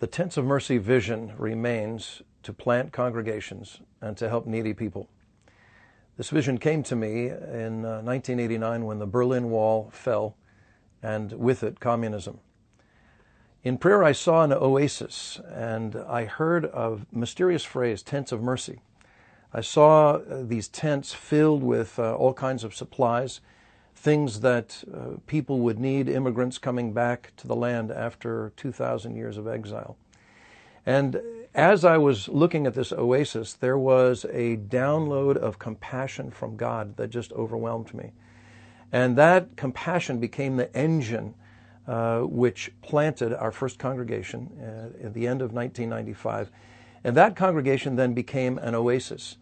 The Tents of Mercy vision remains to plant congregations and to help needy people. This vision came to me in 1989 when the Berlin Wall fell, and with it, communism. In prayer, I saw an oasis, and I heard a mysterious phrase, Tents of Mercy. I saw these tents filled with all kinds of supplies, things that people would need, immigrants coming back to the land after 2,000 years of exile. And as I was looking at this oasis, there was a download of compassion from God that just overwhelmed me. And that compassion became the engine which planted our first congregation at the end of 1995. And that congregation then became an oasis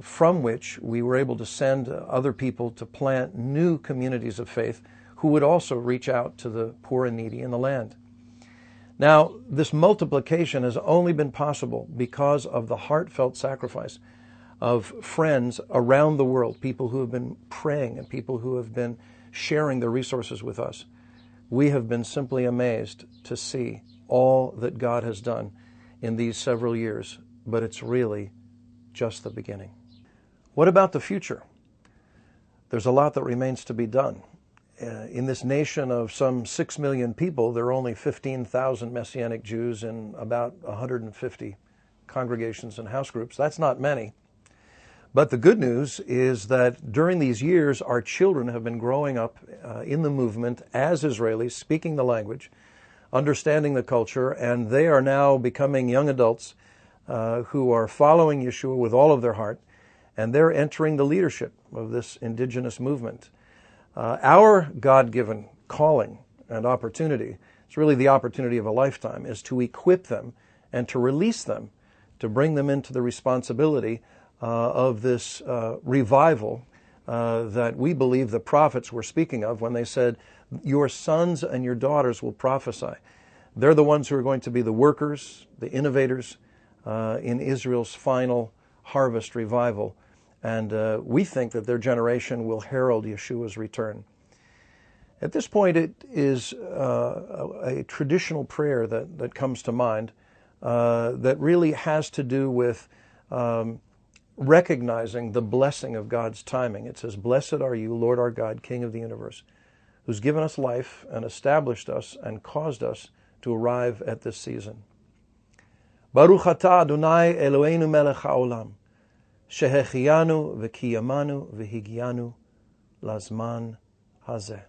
from which we were able to send other people to plant new communities of faith who would also reach out to the poor and needy in the land. Now, this multiplication has only been possible because of the heartfelt sacrifice of friends around the world, people who have been praying and people who have been sharing their resources with us. We have been simply amazed to see all that God has done in these several years, but it's really just the beginning. What about the future? There's a lot that remains to be done. In this nation of some 6 million people, there are only 15,000 Messianic Jews in about 150 congregations and house groups. That's not many. But the good news is that during these years, our children have been growing up in the movement as Israelis, speaking the language, understanding the culture, and they are now becoming young adults who are following Yeshua with all of their heart, and they're entering the leadership of this indigenous movement. Our God-given calling and opportunity, it's really the opportunity of a lifetime, is to equip them and to release them, to bring them into the responsibility of this revival that we believe the prophets were speaking of when they said, your sons and your daughters will prophesy. They're the ones who are going to be the workers, the innovators in Israel's final harvest revival. And we think that their generation will herald Yeshua's return. At this point, it is a traditional prayer that comes to mind that really has to do with recognizing the blessing of God's timing. It says, "Blessed are you, Lord our God, King of the universe, who's given us life and established us and caused us to arrive at this season. Baruch atah Adonai Eloheinu melech haolam, shehechianu v'kiyamanu v'higianu lazman hazeh."